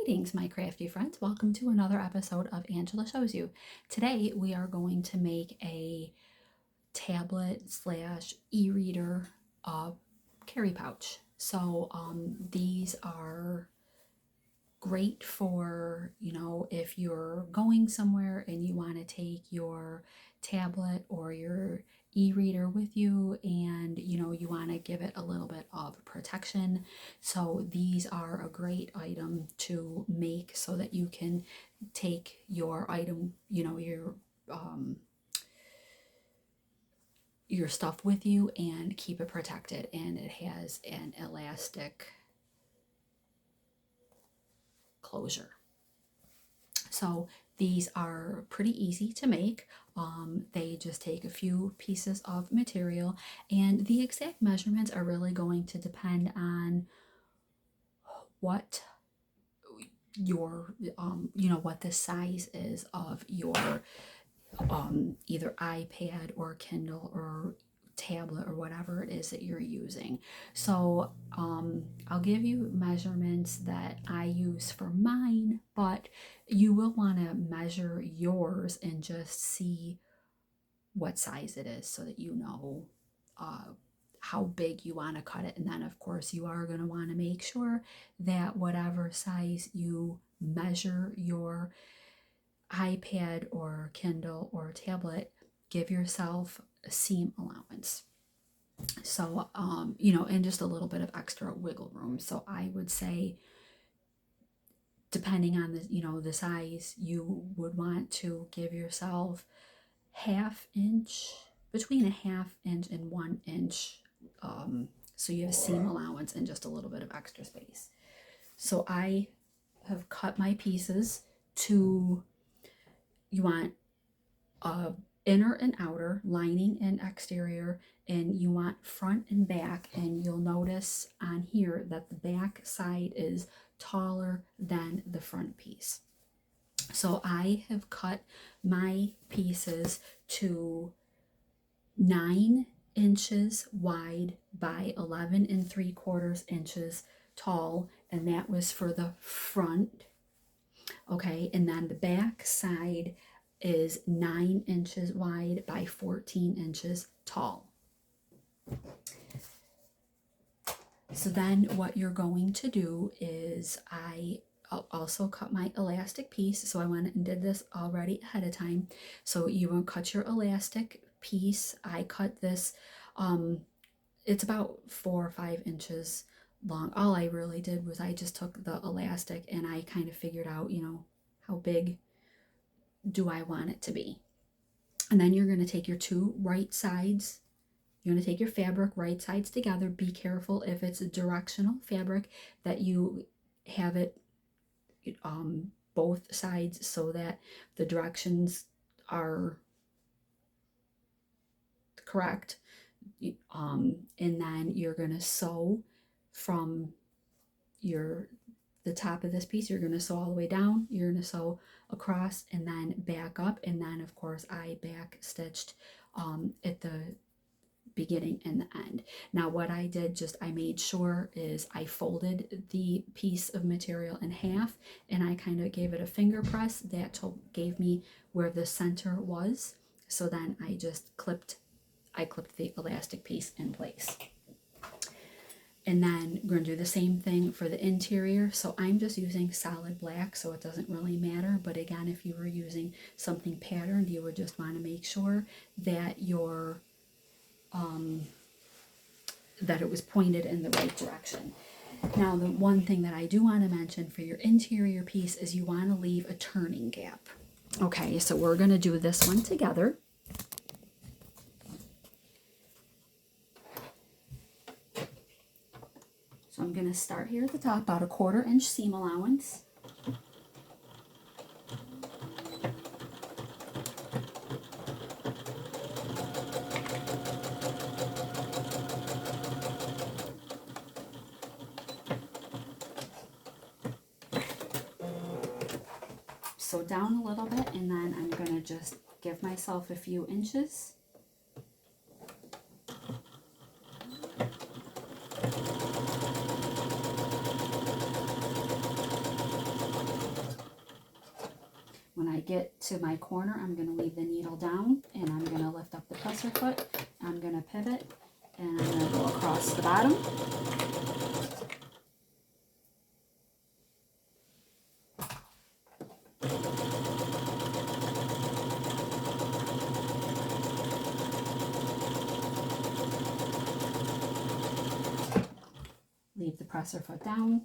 Greetings, my crafty friends. Welcome to another episode of Angela Shows You. Today we are going to make a tablet slash e-reader carry pouch. So these are great for, if you're going somewhere and you want to take your tablet or your e-reader with you and you want to give it a little bit of protection. So these are a great item to make so that you can take your item, your stuff with you and keep it protected. And it has an elastic closure. So these are pretty easy to make. They just take a few pieces of material, and the exact measurements are really going to depend on what your what the size is of your either iPad or Kindle or tablet or whatever it is that you're using. So I'll give you measurements that I use for mine, but you will want to measure yours and just see what size it is so that you know how big you want to cut it. And then of course you are going to want to make sure that whatever size you measure your iPad or Kindle or tablet, give yourself a seam allowance. So, and just a little bit of extra wiggle room. So I would say, depending on the size, you would want to give yourself between a half inch and 1 inch. So you have a seam allowance and just a little bit of extra space. So I have cut my pieces to, you want inner and outer, lining and exterior, and you want front and back. And you'll notice on here that the back side is taller than the front piece. So I have cut my pieces to 9 inches wide by 11 3/4 inches tall, and that was for the front. Okay, and then the back side is 9 inches wide by 14 inches tall. So then what you're going to do is I also cut my elastic piece. So I went and did this already ahead of time. So you will cut your elastic piece. I cut this, it's about 4 or 5 inches long. All I really did was I just took the elastic and I kind of figured out, how big do I want it to be. And then you're going to take your two right sides. You're going to take your fabric right sides together. Be careful if it's a directional fabric that you have it both sides so that the directions are correct. And then you're going to sew from the top of this piece. You're going to sew all the way down, you're going to sew across and then back up, and then of course I back stitched at the beginning and the end. Now what I did, I made sure is I folded the piece of material in half and I kind of gave it a finger press that gave me where the center was. So then I just clipped the elastic piece in place. And then we're going to do the same thing for the interior. So I'm just using solid black, so it doesn't really matter. But again, if you were using something patterned, you would just want to make sure that that it was pointed in the right direction. Now, the one thing that I do want to mention for your interior piece is you want to leave a turning gap. Okay, so we're going to do this one together. So I'm going to start here at the top, about a 1/4 inch seam allowance. So down a little bit, and then I'm going to just give myself a few inches. When I get to my corner, I'm going to leave the needle down and I'm going to lift up the presser foot. I'm going to pivot and I'm going to go across the bottom. Leave the presser foot down.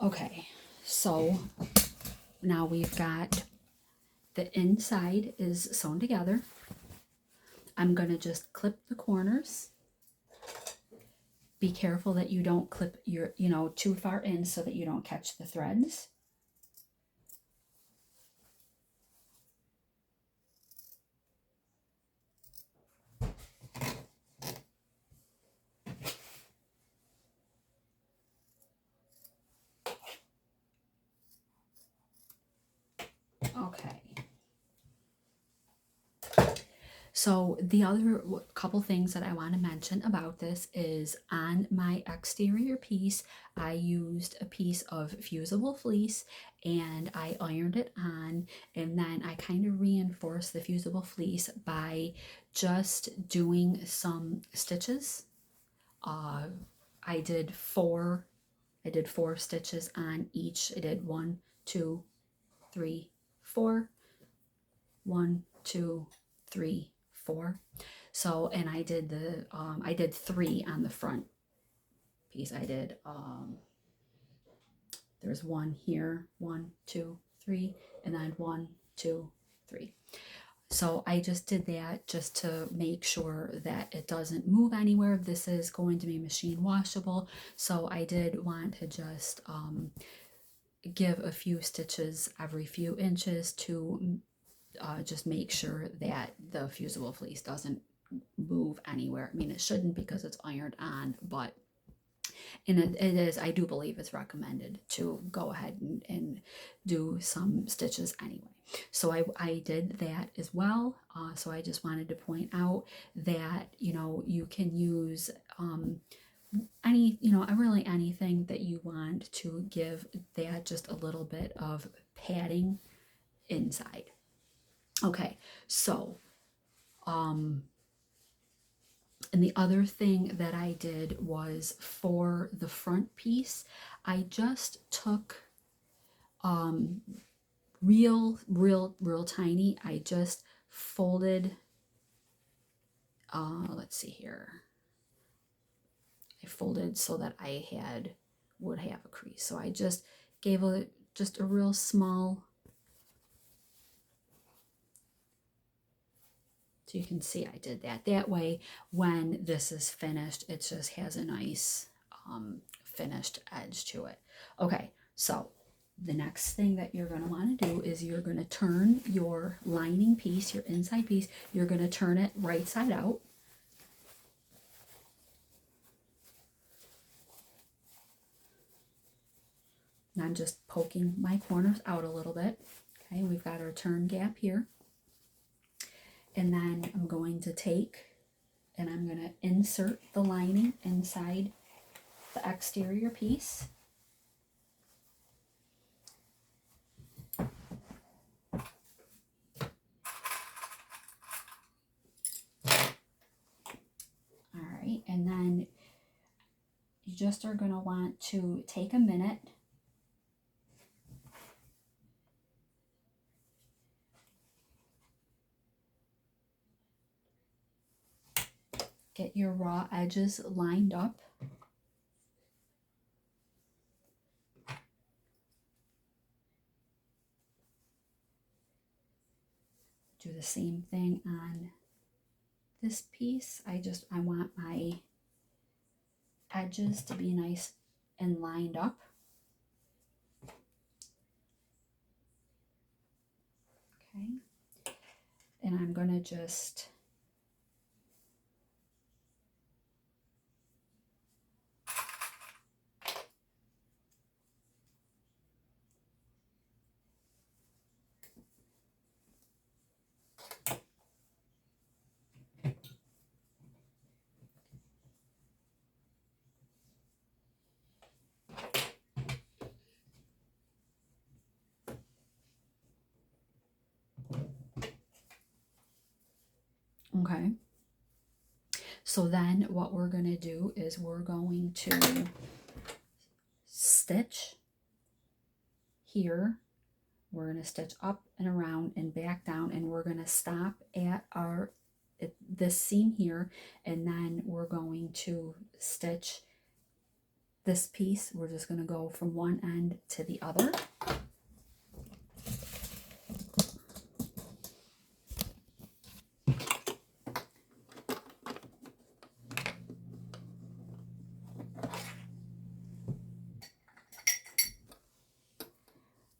Okay, so now we've got the inside is sewn together. I'm going to just clip the corners. Be careful that you don't clip your, too far in so that you don't catch the threads. Okay. So the other couple things that I want to mention about this is on my exterior piece, I used a piece of fusible fleece and I ironed it on, and then I kind of reinforced the fusible fleece by just doing some stitches. I did four stitches on each. I did 1, 2, 3, 4. 1, 2, 3, 4. So, and I did I did 3 on the front piece. I did there's 1 here, 1, 2, 3, and then 1, 2, 3. So I just did that just to make sure that it doesn't move anywhere. This is going to be machine washable, so I did want to just give a few stitches every few inches to just make sure that the fusible fleece doesn't move anywhere. I mean, it shouldn't because it's ironed on, but it is, I do believe it's recommended to go ahead and do some stitches anyway. So I did that as well. So I just wanted to point out that, you can use really anything that you want to give that just a little bit of padding inside. Okay, so and the other thing that I did was for the front piece, I just took real tiny, I just folded, let's see here, I folded so that I would have a crease. So I just gave just a real small, so you can see I did that. That way, when this is finished, it just has a nice finished edge to it. Okay, so the next thing that you're going to want to do is you're going to turn your lining piece, your inside piece, you're going to turn it right side out. And I'm just poking my corners out a little bit. Okay, we've got our turn gap here. And then I'm going to take and I'm going to insert the lining inside the exterior piece. Alright, and then you just are going to want to take a minute get your raw edges lined up. Do the same thing on this piece. I want my edges to be nice and lined up. Okay. And I'm going to just Okay. So then what we're going to do is we're going to stitch here. We're going to stitch up and around and back down, and we're going to stop at this seam here, and then we're going to stitch this piece. We're just going to go from one end to the other.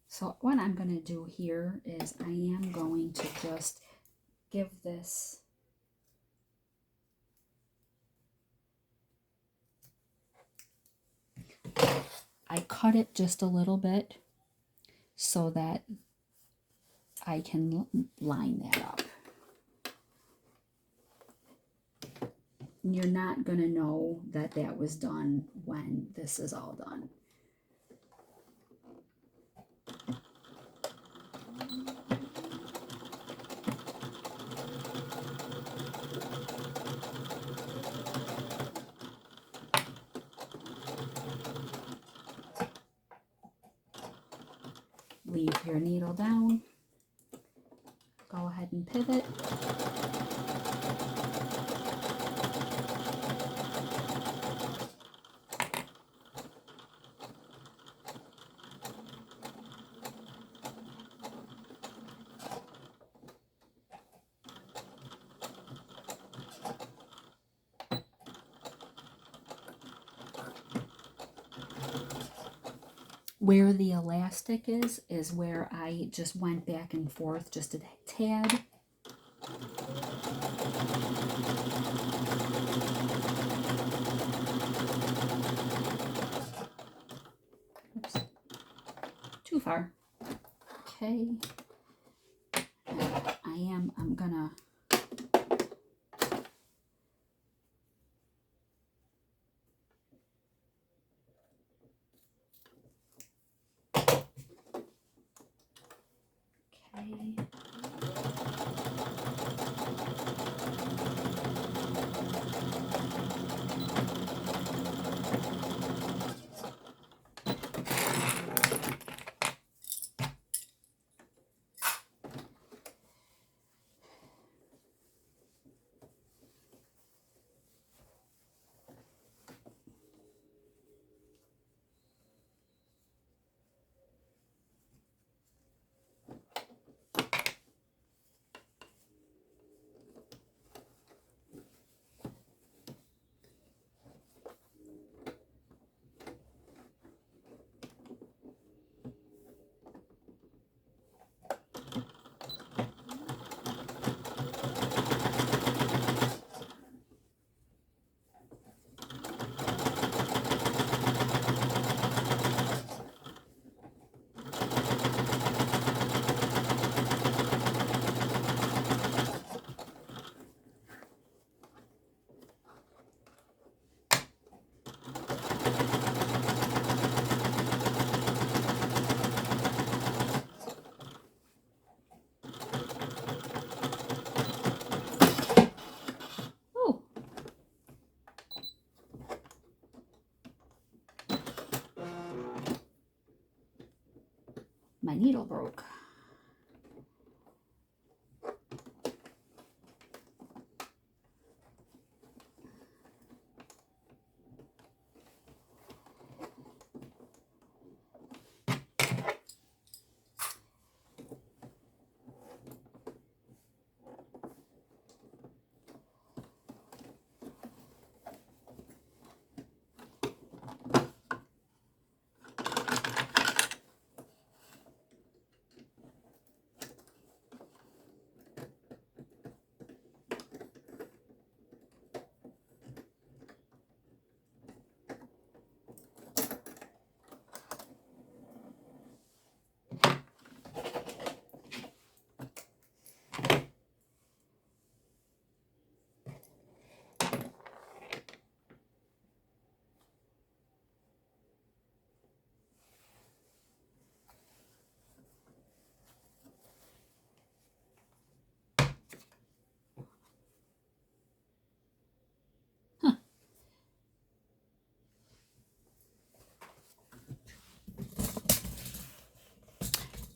So what I'm going to do here is I am going to just give this I cut it just a little bit so that I can line that up. You're not going to know that that was done when this is all done. Leave your needle down. Go ahead and pivot. Where the elastic is where I just went back and forth just a tad. Oops. Too far. Okay. I'm gonna okay. Oh. My needle broke.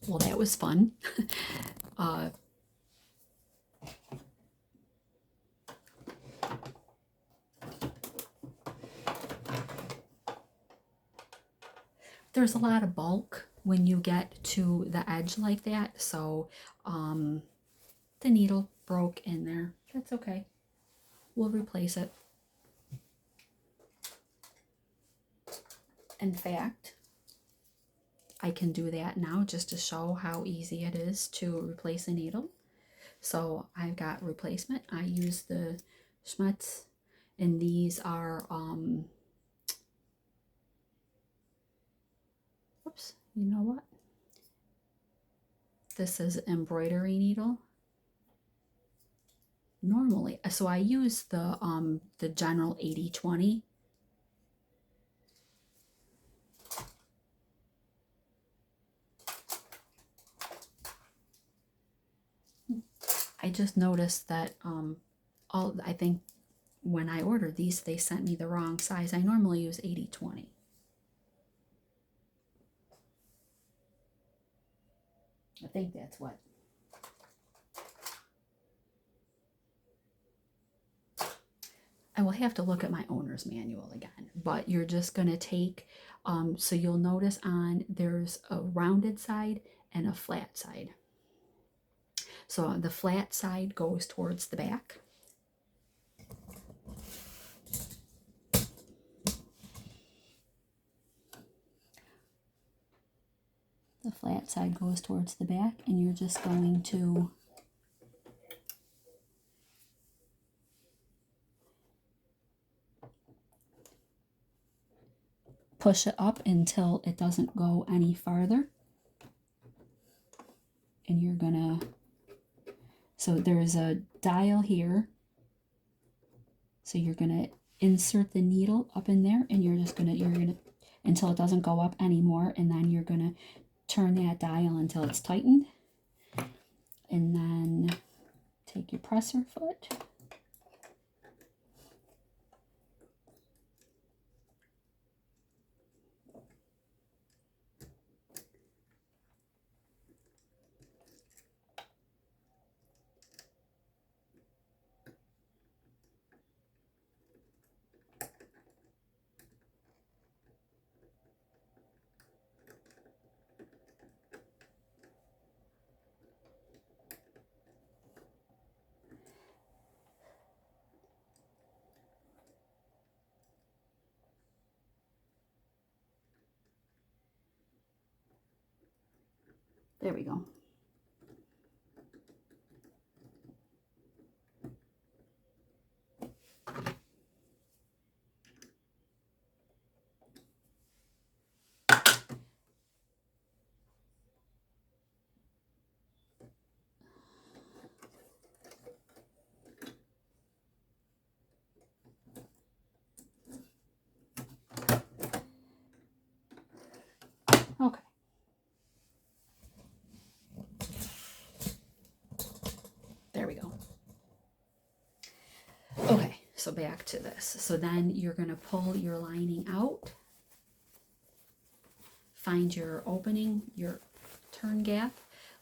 Well, that was fun. uh, there's a lot of bulk when you get to the edge like that, so the needle broke in there. That's okay. We'll replace it. In fact, I can do that now just to show how easy it is to replace a needle. So I've got replacement. I use the Schmetz, and these are whoops, you know what? This is embroidery needle. Normally, so I use the general 80/20. I just noticed that I think when I ordered these, they sent me the wrong size. I normally use 80/20. I think that's what. I will have to look at my owner's manual again, but you're just going to take, so you'll notice there's a rounded side and a flat side. So the flat side goes towards the back. The flat side goes towards the back, and you're just going to push it up until it doesn't go any farther. And you're gonna, so there's a dial here. So you're gonna insert the needle up in there, and you're gonna until it doesn't go up anymore, and then you're gonna turn that dial until it's tightened. And then take your presser foot. There we go. Okay. There we go. Okay, so back to this. So then you're going to pull your lining out, find your opening, your turn gap.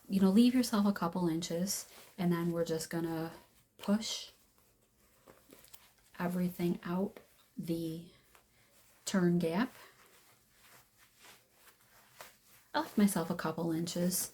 You know, leave yourself a couple inches, and then we're just going to push everything out the turn gap. I left myself a couple inches.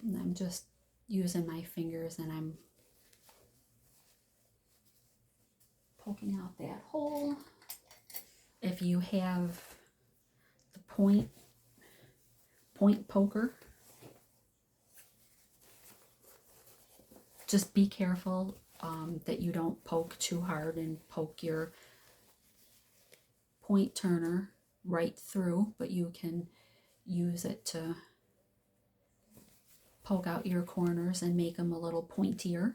And I'm just using my fingers, and I'm poking out that hole. If you have the point poker, just be careful that you don't poke too hard and poke your point turner right through, but you can use it to poke out your corners and make them a little pointier.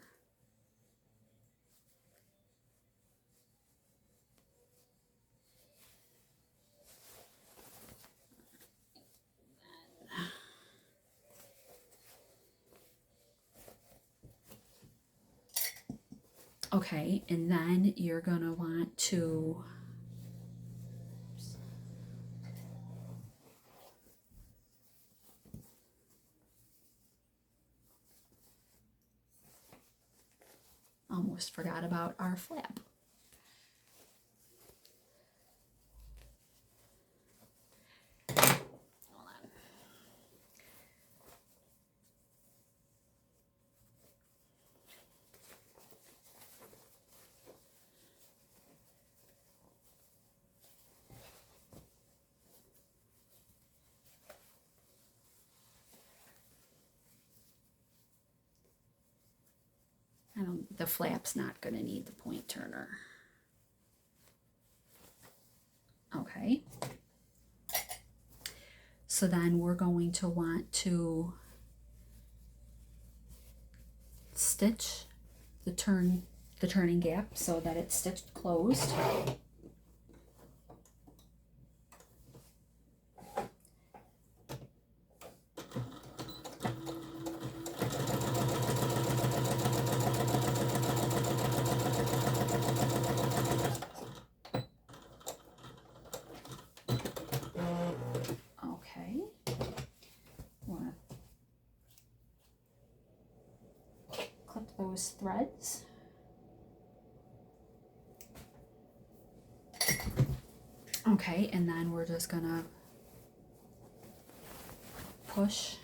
Okay, and then you're gonna want to almost forgot about our flap. Hold on. The flap's not going to need the point turner. Okay. So then we're going to want to stitch the turning gap so that it's stitched closed. Okay. Clip those threads. Okay, and then we're just gonna push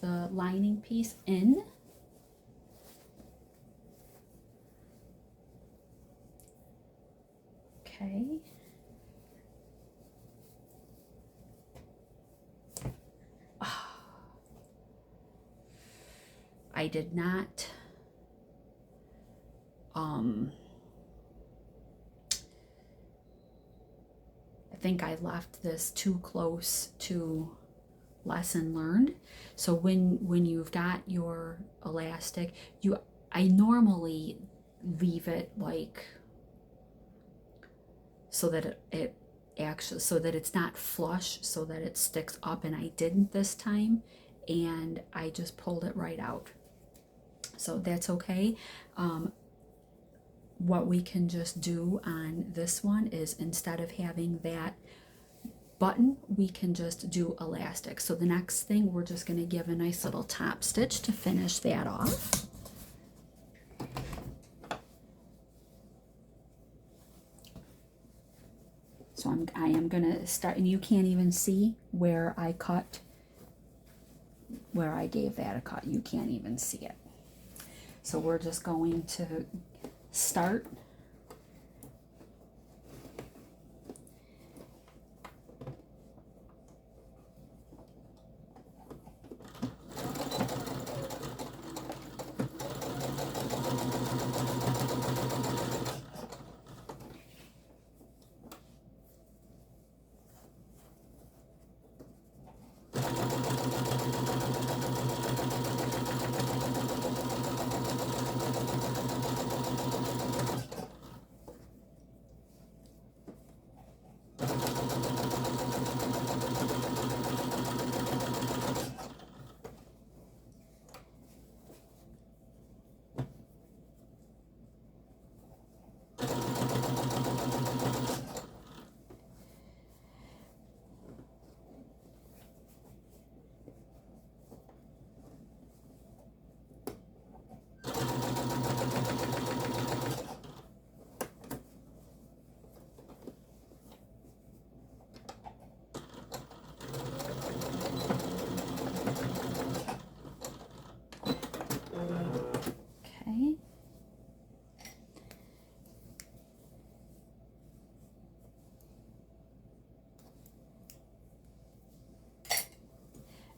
the lining piece in. Okay. I did not I think I left this too close to lesson learned. So when you've got your elastic, I normally leave it like so that it actually, so that it's not flush, so that it sticks up, and I didn't this time, and I just pulled it right out. So that's okay. What we can just do on this one is, instead of having that button, we can just do elastic. So the next thing, we're just going to give a nice little top stitch to finish that off. So I am going to start, and you can't even see where I cut, where I gave that a cut. You can't even see it. So we're just going to start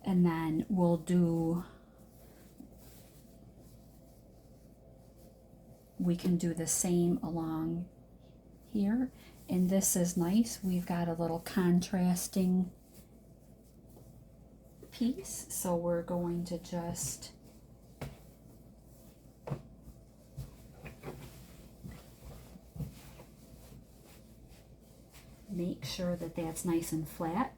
and then we can do the same along here. And this is nice, we've got a little contrasting piece, so we're going to just make sure that that's nice and flat.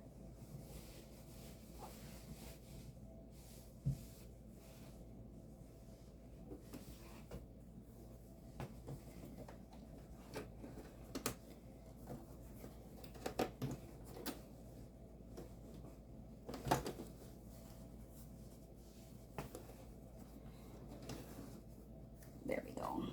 There we go.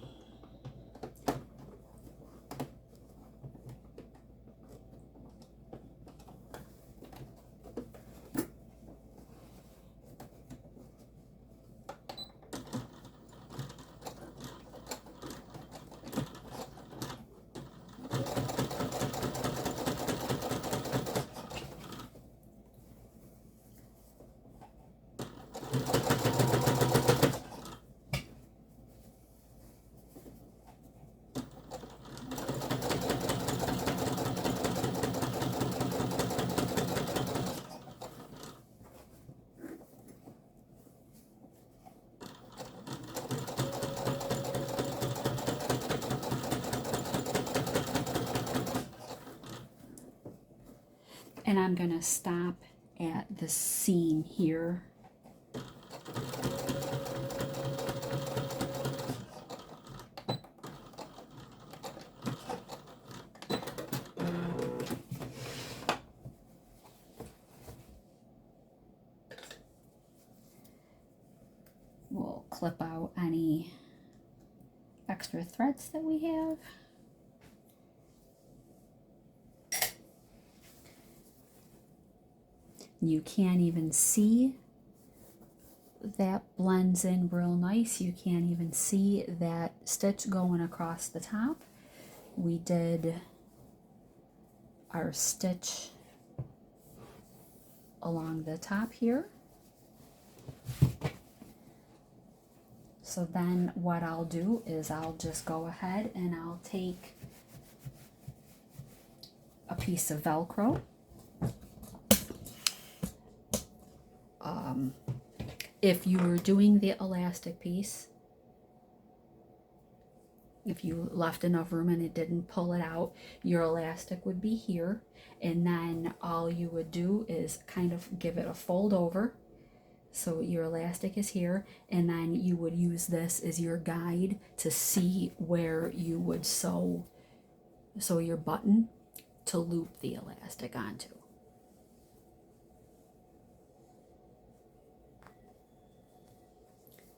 And I'm going to stop at the seam here. We'll clip out any extra threads that we have. You can't even see that blends in real nice. You can't even see that stitch going across the top. We did our stitch along the top here. So then what I'll do is I'll just go ahead and I'll take a piece of Velcro. If you were doing the elastic piece, if you left enough room and it didn't pull it out, your elastic would be here, and then all you would do is kind of give it a fold over. So your elastic is here, and then you would use this as your guide to see where you would sew your button to loop the elastic onto.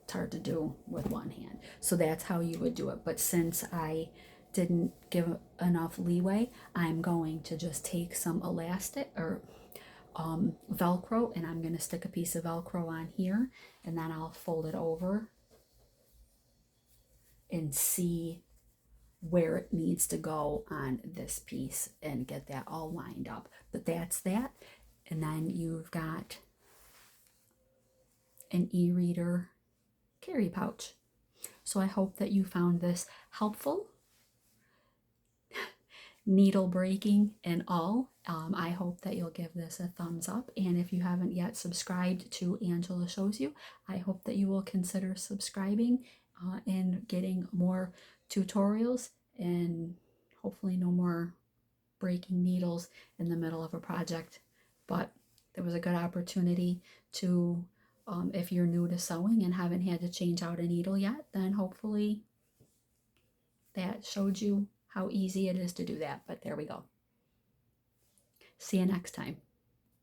It's hard to do with one hand. So that's how you would do it. But since I didn't give enough leeway, I'm going to just take some elastic or Velcro, and I'm going to stick a piece of Velcro on here, and then I'll fold it over and see where it needs to go on this piece and get that all lined up. But that's that. And then you've got an e-reader carry pouch. So I hope that you found this helpful, needle breaking and all. I hope that you'll give this a thumbs up, and if you haven't yet subscribed to Angela Shows You, I hope that you will consider subscribing and getting more tutorials, and hopefully no more breaking needles in the middle of a project. But there was a good opportunity to if you're new to sewing and haven't had to change out a needle yet, then hopefully that showed you how easy it is to do that. But there we go. See you next time.